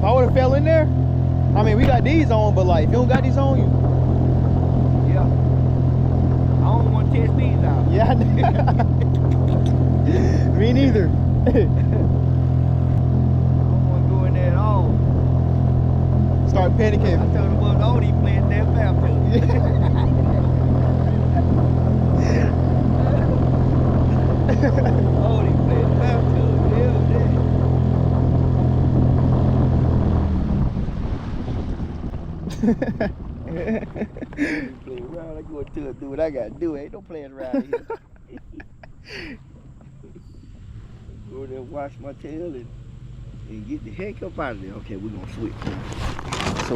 I would have fell in there. I mean, we got these on, but like, if you don't got these on, you. Yeah. I don't want to test these out. Yeah. Me neither. I don't want to go in there at all. Start panicking. I told him, well, don't even play in that baptism. Oh, he played baptism. Play around. I go to it, do what I gotta do. Ain't no playing around here. Go there, wash my tail and get the heck up out of there. Okay, we're gonna switch. So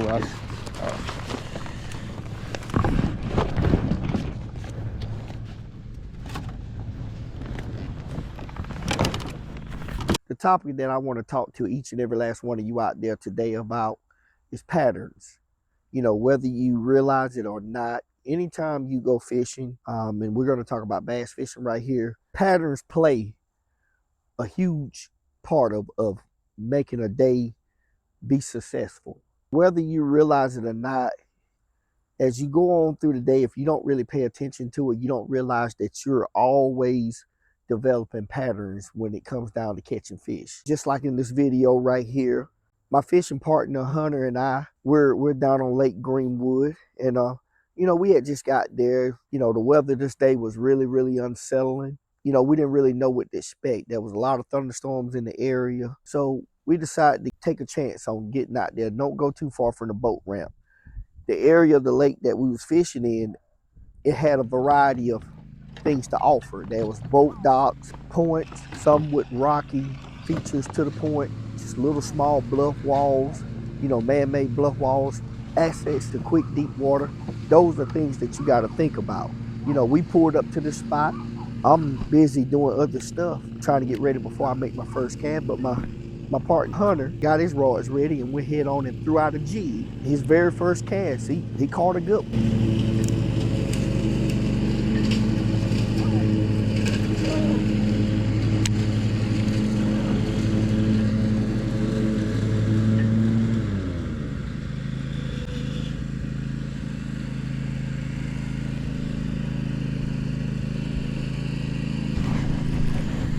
The topic that I want to talk to each and every last one of you out there today about is patterns. You know, whether you realize it or not, anytime you go fishing, and we're going to talk about bass fishing right here, patterns play a huge part of making a day be successful. Whether you realize it or not, as you go on through the day, if you don't really pay attention to it, you don't realize that you're always developing patterns when it comes down to catching fish. Just like in this video right here, my fishing partner Hunter and I, we're down on Lake Greenwood, and you know, we had just got there. You know, the weather this day was really unsettling. You know, we didn't really know what to expect. There was a lot of thunderstorms in the area, so we decided to take a chance on getting out there. Don't go too far from the boat ramp. The area of the lake that we was fishing in, it had a variety of things to offer. There was boat docks, points, some with rocky features to the point, just little small bluff walls, you know, man-made bluff walls, access to quick deep water. Those are things that you got to think about. You know, we pulled up to this spot. I'm busy doing other stuff, trying to get ready before I make my first cast, but my partner Hunter got his rods ready and we head on and threw out a jig. His very first cast, he caught a good one.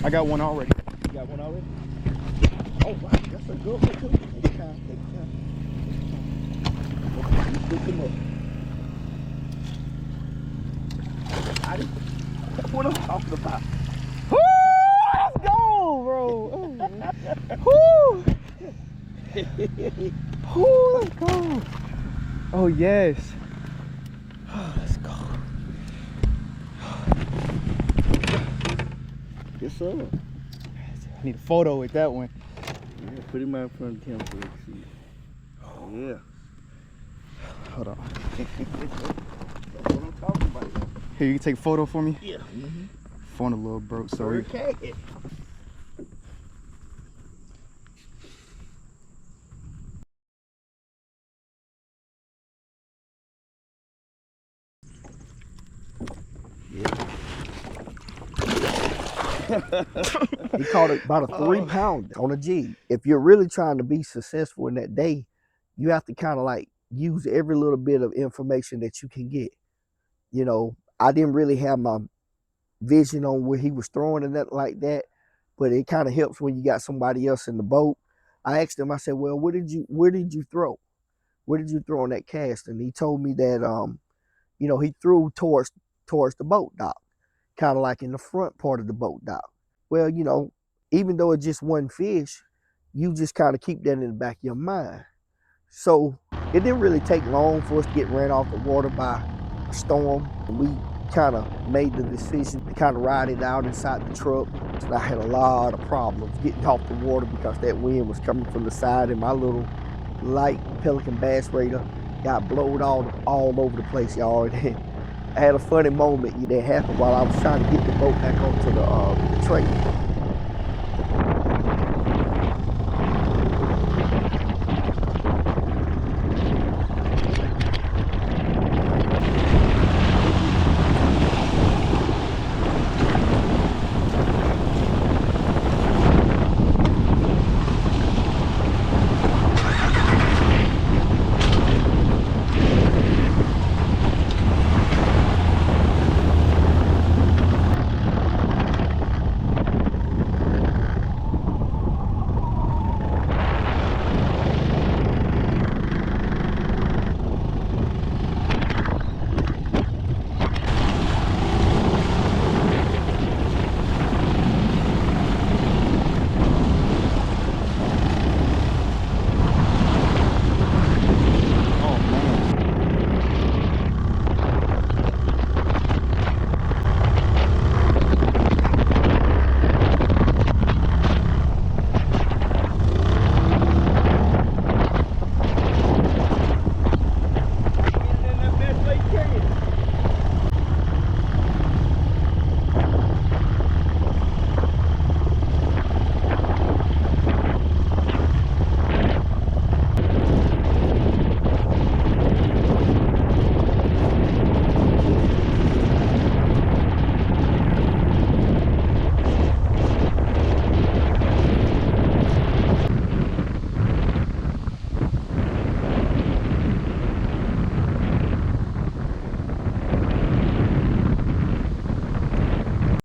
I got one already. You got one already? Oh, wow, that's a good one, too. Take time, take time. Pick him up. What I'm talking about. Woo! Let's go, bro. Woo! Woo! Let's go. Oh yes. Let's go. Yes, sir. I need a photo with that one. Yeah, put him out in front of the camera so you can see it. Oh, yeah. Hold on. That's what I'm talking about. Here, you can take a photo for me? Yeah. Phone a little broke, sorry. Okay. He caught about a 3-pounder on a jig. If you're really trying to be successful in that day, you have to kind of like use every little bit of information that you can get. You know, I didn't really have my vision on where he was throwing and that like that, but it kind of helps when you got somebody else in the boat. I asked him, I said, well, where did you throw? Where did you throw on that cast? And he told me that you know, he threw towards the boat dock, kind of like in the front part of the boat dock. Well, you know, even though it's just one fish, you just kind of keep that in the back of your mind. So it didn't really take long for us to get ran off the water by a storm. We kind of made the decision to kind of ride it out inside the truck. And I had a lot of problems getting off the water because that wind was coming from the side and my little light Pelican bass radar got blowed all over the place, y'all. I had a funny moment that happened while I was trying to get the boat back onto the trailer.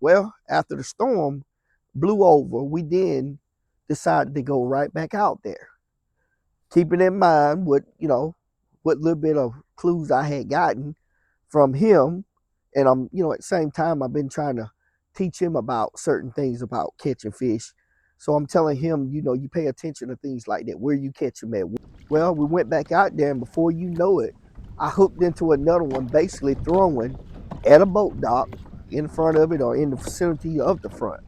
Well, after the storm blew over, we then decided to go right back out there, keeping in mind what, what little bit of clues I had gotten from him. And I'm, at the same time, I've been trying to teach him about certain things about catching fish. So I'm telling him, you pay attention to things like that, where you catch them at. Well, we went back out there, and before you know it, I hooked into another one, basically throwing at a boat dock in front of it or in the vicinity of the front.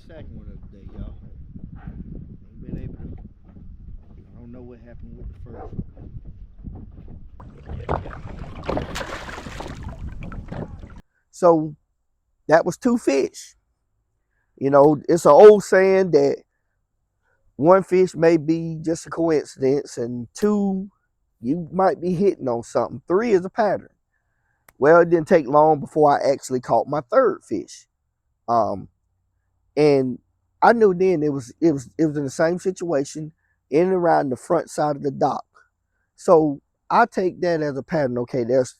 Second one of the day, y'all. Ain't been able to. I don't know what happened with the first one. So that was two fish. It's an old saying that one fish may be just a coincidence, and two, you might be hitting on something. Three is a pattern. Well, it didn't take long before I actually caught my third fish. And I knew then it was in the same situation in and around the front side of the dock. So I take that as a pattern. Okay, there's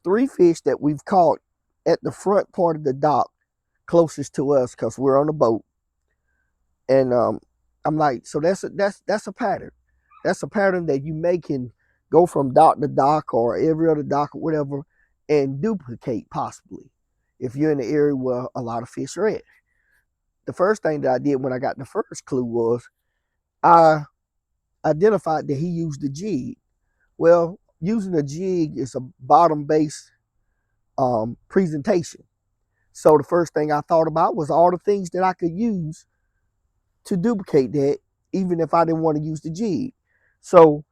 three fish that we've caught at the front part of the dock closest to us because we're on a boat. And I'm like, so that's a pattern. That's a pattern that you can go from dock to dock or every other dock or whatever and duplicate possibly if you're in the area where a lot of fish are at. The first thing that I did when I got the first clue was I identified that he used the jig. Well, using a jig is a bottom-based presentation. So the first thing I thought about was all the things that I could use to duplicate that, even if I didn't want to use the jig. So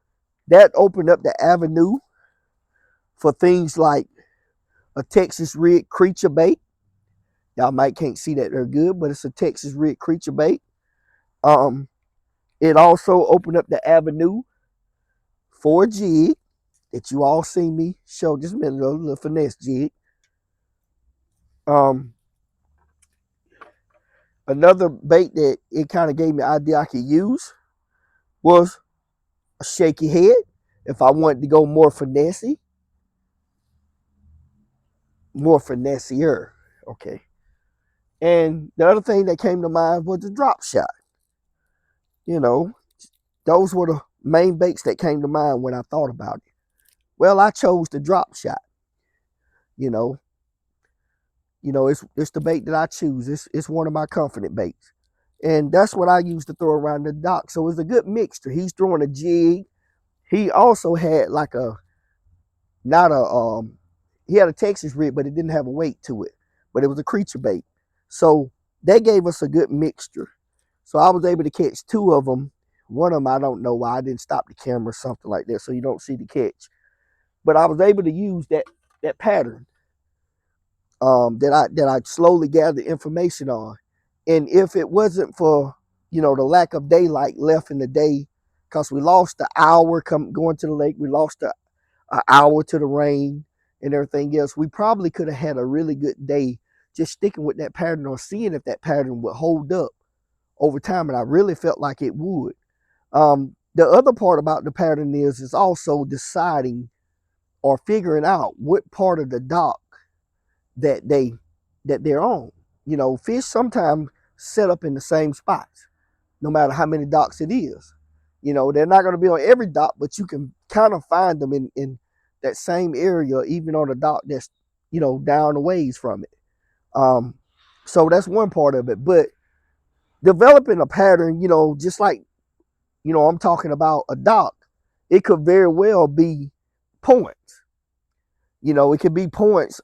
that opened up the avenue for things like a Texas red creature bait. Y'all might can't see that they're good, but it's a Texas red creature bait. It also opened up the avenue for a jig that you all see me show just a minute ago, the finesse jig. Another bait that it kind of gave me an idea I could use was a shaky head. If I wanted to go more finessey, more finessier, okay. And the other thing that came to mind was the drop shot. Those were the main baits that came to mind when I thought about it. Well, I chose the drop shot. You know, it's the bait that I choose. It's one of my confident baits. And that's what I use to throw around the dock. So it's a good mixture. He's throwing a jig. He also had like he had a Texas rig, but it didn't have a weight to it. But it was a creature bait. So that gave us a good mixture. So I was able to catch two of them. One of them, I don't know why I didn't stop the camera or something like that, so you don't see the catch. But I was able to use that pattern that I slowly gathered information on. And if it wasn't for the lack of daylight left in the day, because we lost the hour going to the lake, we lost an hour to the rain and everything else, we probably could have had a really good day just sticking with that pattern or seeing if that pattern would hold up over time. And I really felt like it would. The other part about the pattern is also deciding or figuring out what part of the dock that they're on. Fish sometimes set up in the same spots, no matter how many docks it is. They're not going to be on every dock, but you can kind of find them in that same area, even on a dock that's down a ways from it. So that's one part of it. But developing a pattern, just like I'm talking about a dock, it could very well be points. It could be points.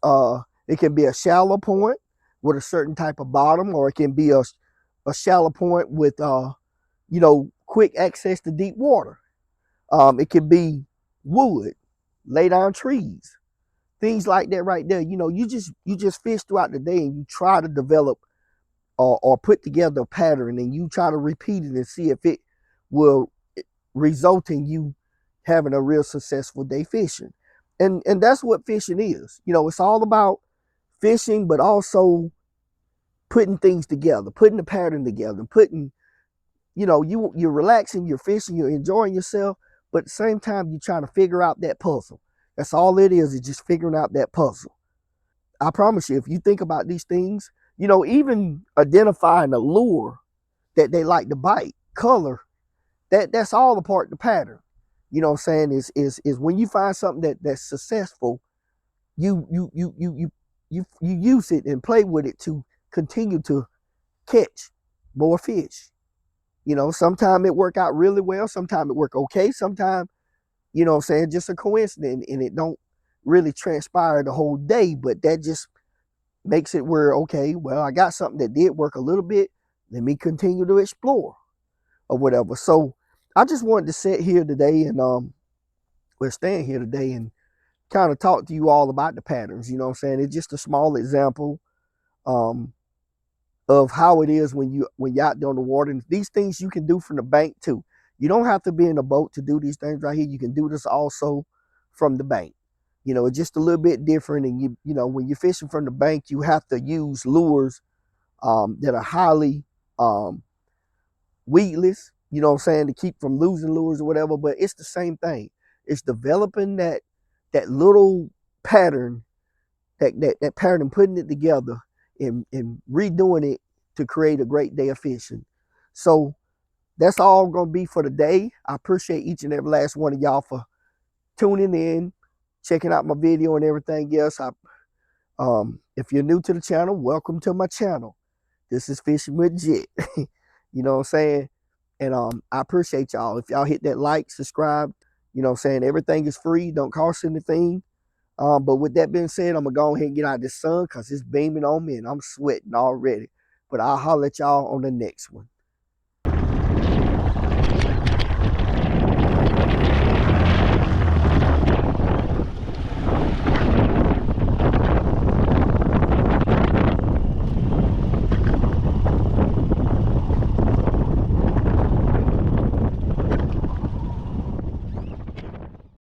It can be a shallow point. with a certain type of bottom, or it can be a shallow point with quick access to deep water. It could be wood, lay down trees, things like that right there. You just fish throughout the day and you try to develop or put together a pattern, and you try to repeat it and see if it will result in you having a real successful day fishing. And that's what fishing is. It's all about fishing, but also putting things together, putting a pattern together, putting, you're relaxing, you're fishing, you're enjoying yourself, but at the same time, you're trying to figure out that puzzle. That's all it is just figuring out that puzzle. I promise you, if you think about these things, even identifying a lure that they like to bite, color, that's all a part of the pattern. You know what I'm saying? Is when you find something that's successful, you use it and play with it to continue to catch more fish. Sometimes it work out really well, sometimes it work okay, sometimes, what I'm saying, just a coincidence, and it don't really transpire the whole day, but that just makes it where, okay, well, I got something that did work a little bit, let me continue to explore or whatever. So I just wanted to sit here today and we're staying here today and kind of talk to you all about the patterns. You know what I'm saying? It's just a small example um, of how it is when you're out there on the water. And these things you can do from the bank too. You don't have to be in a boat to do these things right here. You can do this also from the bank. It's just a little bit different. And when you're fishing from the bank, you have to use lures that are highly weedless, you know what I'm saying, to keep from losing lures or whatever. But it's the same thing. It's developing that little pattern, that pattern, and putting it together and redoing it to create a great day of fishing. So that's all gonna be for today. I appreciate each and every last one of y'all for tuning in, checking out my video and everything else. If you're new to the channel, welcome to my channel. This is Fishing with Jett. You know what I'm saying? And I appreciate y'all. If y'all hit that like, subscribe, you know what I'm saying? Everything is free, don't cost anything. But with that being said, I'm gonna go ahead and get out of this sun because it's beaming on me and I'm sweating already. But I'll holler at y'all on the next one.